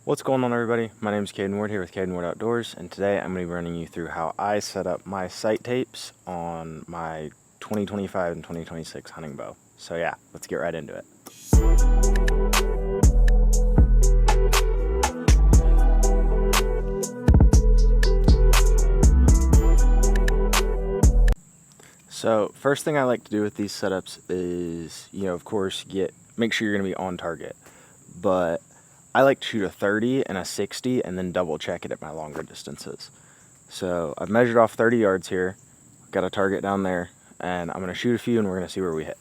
What's going on, everybody? My name is Caden Ward here with Caden Ward Outdoors, and today I'm going to be running you through how I set up my sight tapes on my 2025 and 2026 hunting bow. So yeah, let's get right into it. So first thing I like to do with these setups is, of course, make sure you're going to be on target, but I like to shoot a 30 and a 60 and then double check it at my longer distances. So I've measured off 30 yards here, got a target down there, and I'm going to shoot a few and we're going to see where we hit.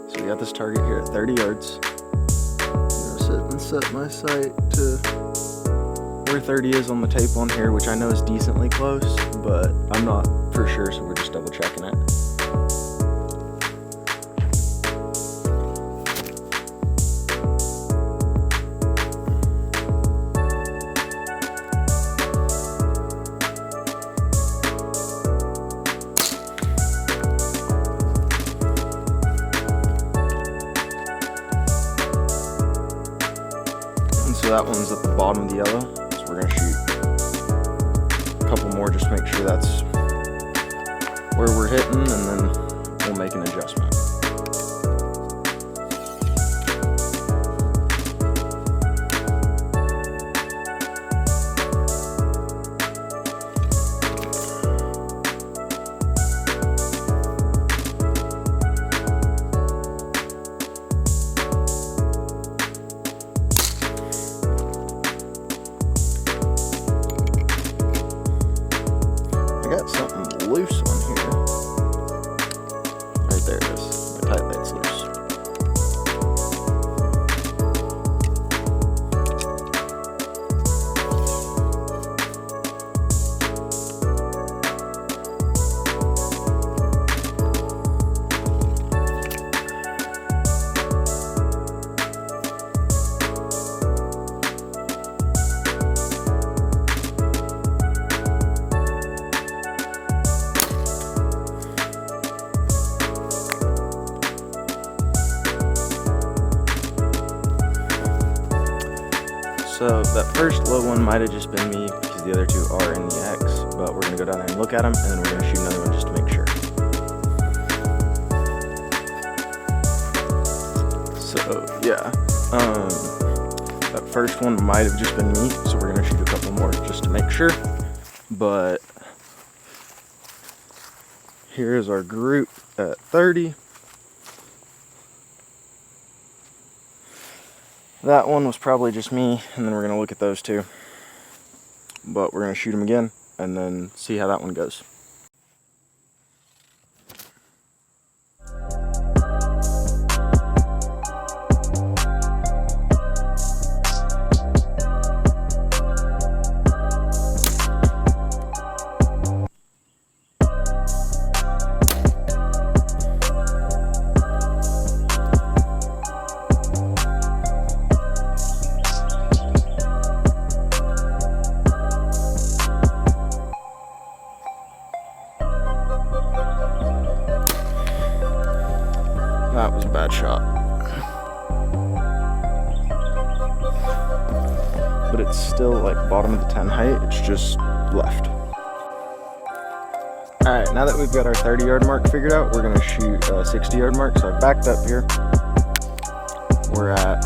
So we got this target here at 30 yards. I'm going to sit and set my sight to where 30 is on the tape on here, which I know is decently close, but I'm not for sure, so we're just double checking it. And so that one's at the bottom of the yellow. We're going to shoot a couple more just to make sure that's where we're hitting, and then we'll make an adjustment. I got something loose on here. Right there it is. My tight light's loose. So that first low one might have just been me because the other two are in the X, but we're going to go down there and look at them, and then we're going to shoot another one just to make sure. So yeah, that first one might have just been me, so we're going to shoot a couple more just to make sure. But here is our group at 30. That one was probably just me, and then we're going to look at those two. But we're going to shoot them again, and then see how that one goes. That was a bad shot. But it's still like bottom of the 10 height, it's just left. Alright, now that we've got our 30-yard mark figured out, we're going to shoot a 60-yard mark. So I backed up here. We're at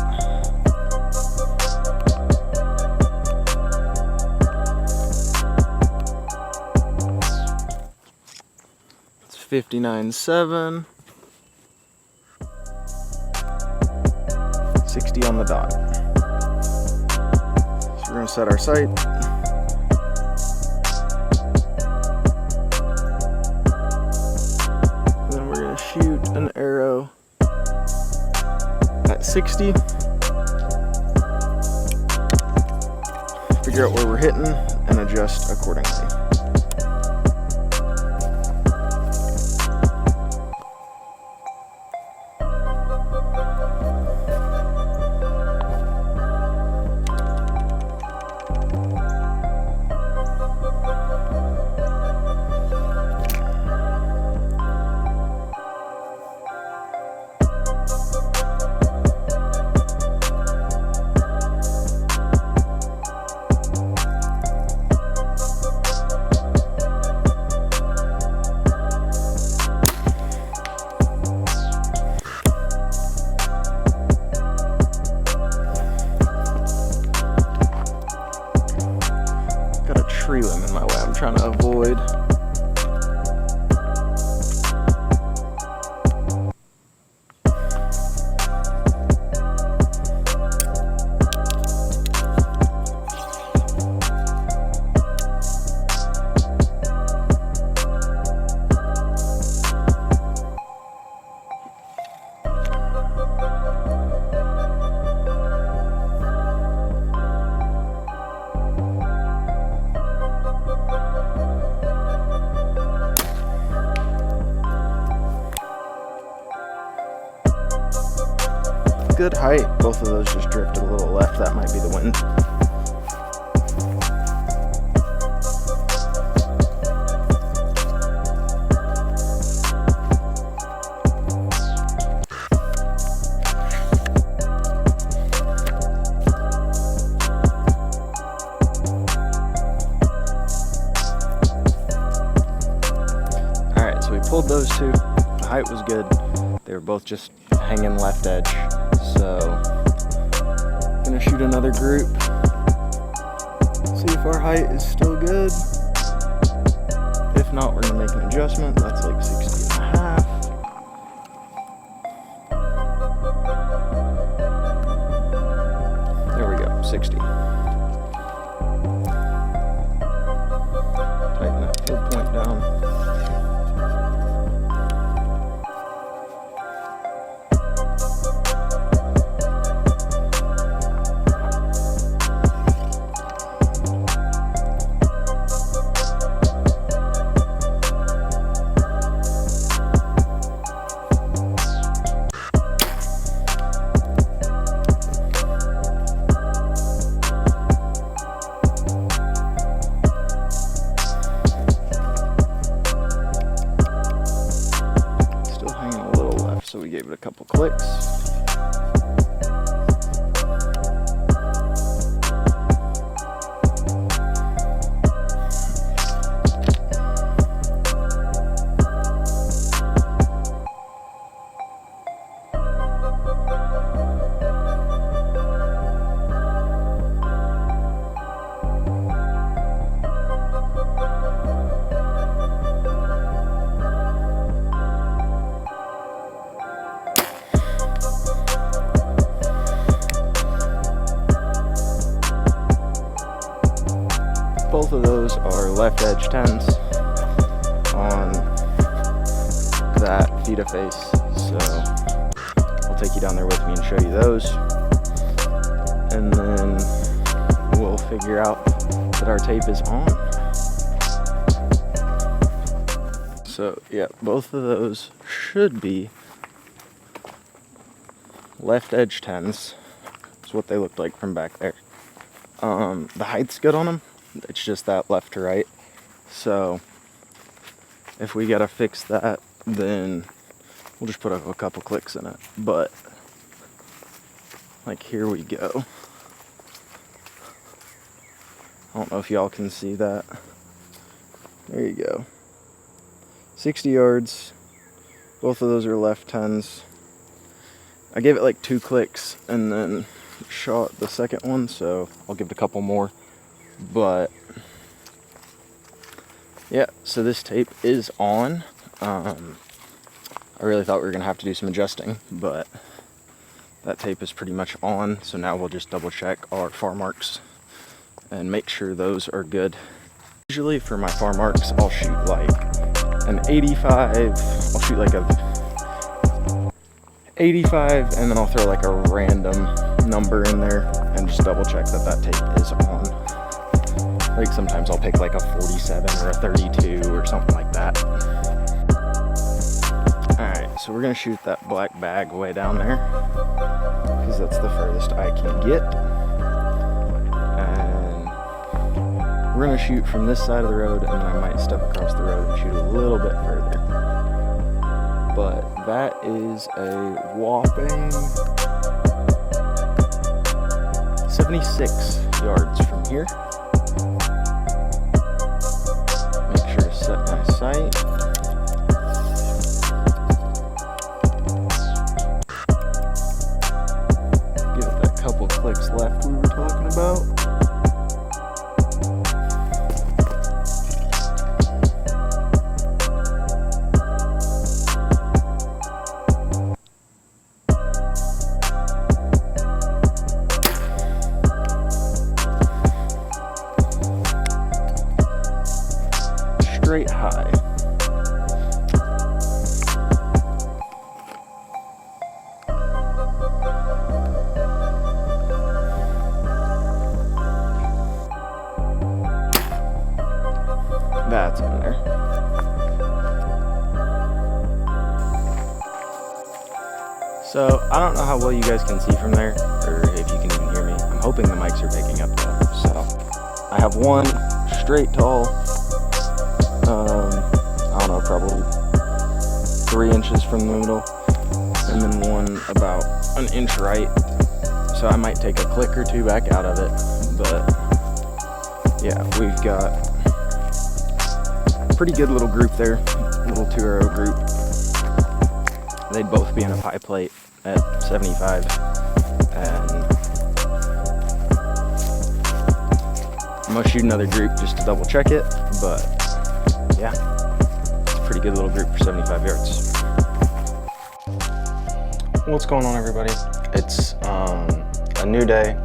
59.7. 60 on the dot. So we're going to set our sight. And then we're going to shoot an arrow at 60. Figure out where we're hitting and adjust accordingly. tree limb in my way I'm trying to avoid. Good height. Both of those just drifted a little left. That might be the wind. Alright, so we pulled those two. The height was good. They were both just hanging left edge. So, gonna shoot another group, see if our height is still good. If not, we're gonna make an adjustment. That's like 60 and a half. There we go, 60. Tighten that field point down. So we gave it a couple clicks. Both of those are left edge 10s on that Vita face, so I'll take you down there with me and show you those, and then we'll figure out that our tape is on. So yeah, both of those should be left edge 10s. That's what they looked like from back there. The height's good on them. It's just that left to right. So if we gotta fix that, then we'll just put a couple clicks in it. But like, here we go. I don't know if y'all can see that. There you go. 60 yards. Both of those are left 10s. I gave it like 2 clicks and then shot the second one, so I'll give it a couple more. But yeah, so this tape is on. I really thought we were gonna have to do some adjusting, but that tape is pretty much on. So now we'll just double check our far marks and make sure those are good. Usually for my far marks, I'll shoot like an 85. I'll shoot like a 85, and then I'll throw like a random number in there and just double check that that tape is on. Like sometimes I'll pick like a 47 or a 32 or something like that. Alright, so we're gonna shoot that black bag way down there, because that's the furthest I can get. And we're gonna shoot from this side of the road, and then I might step across the road and shoot a little bit further. But that is a whopping 76 yards from here. Make sure to set my sight. Give it that couple clicks left we were talking about. straight high. That's in there. So I don't know how well you guys can see from there, or if you can even hear me. I'm hoping the mics are picking up though. So I have one straight tall, I don't know, probably 3 inches from the middle, and then one about an inch right. So I might take a click or two back out of it, but yeah, we've got a pretty good little group there, little 2-arrow group. They'd both be in a pie plate at 75, and I'm gonna shoot another group just to double check it, but yeah, it's a pretty good little group for 75 yards. What's going on, everybody? It's a new day.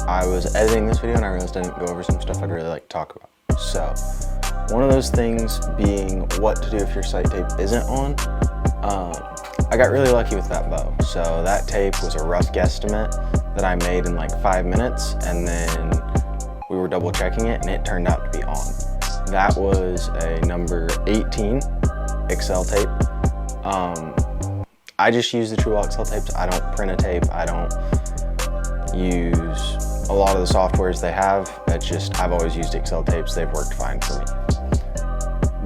I was editing this video and I realized I didn't go over some stuff I'd really like to talk about. So one of those things being what to do if your sight tape isn't on. I got really lucky with that bow. So that tape was a rough guesstimate that I made in like 5 minutes, and then we were double checking it and it turned out to be on. That was a number 18 XL tape. I just use the True XL tapes. I don't print a tape. I don't use a lot of the softwares they have. It's just, I've always used XL tapes. They've worked fine for me.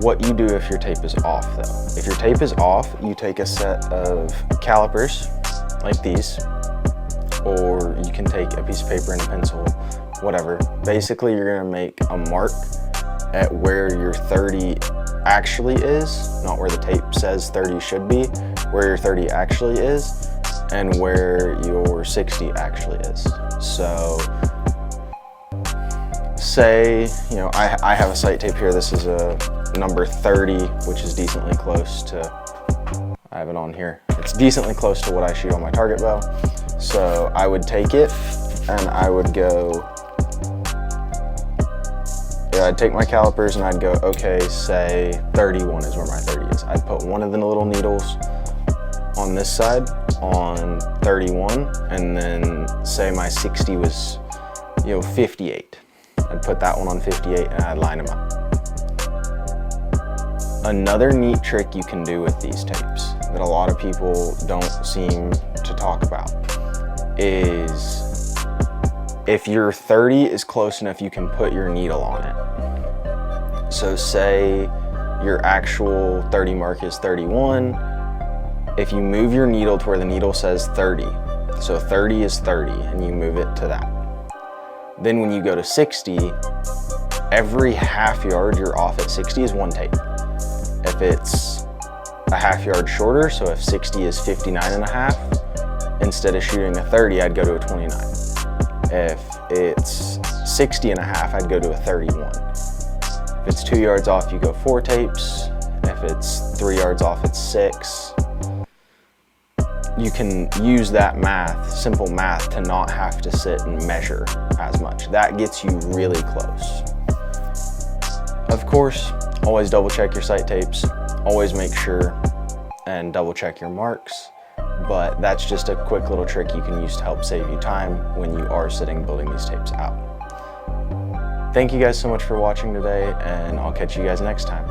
What you do if your tape is off though. If your tape is off, you take a set of calipers like these, or you can take a piece of paper and a pencil, whatever. Basically, you're gonna make a mark at where your 30 actually is, not where the tape says 30 should be, where your 30 actually is, and where your 60 actually is. So, say, you know, I have a sight tape here. This is a number 30, which is decently close to, I have it on here. It's decently close to what I shoot on my target bow. So I would take it and I would go, yeah, I'd take my calipers and I'd go, okay, say 31 is where my 30 is. I'd put one of the little needles on this side on 31, and then say my 60 was, 58. I'd put that one on 58 and I'd line them up. Another neat trick you can do with these tapes that a lot of people don't seem to talk about is if your 30 is close enough, you can put your needle on it. So say your actual 30 mark is 31. If you move your needle to where the needle says 30, so 30 is 30, and you move it to that. Then when you go to 60, every half yard you're off at 60 is one tape. If it's a half yard shorter, so if 60 is 59 and a half, instead of shooting a 30, I'd go to a 29. If it's 60 and a half, I'd go to a 31. If it's 2 yards off, you go 4 tapes. If it's 3 yards off, it's 6. You can use that math, simple math, to not have to sit and measure as much. That gets you really close. Of course, always double check your sight tapes. Always make sure and double check your marks. But that's just a quick little trick you can use to help save you time when you are sitting building these tapes out. Thank you guys so much for watching today, and I'll catch you guys next time.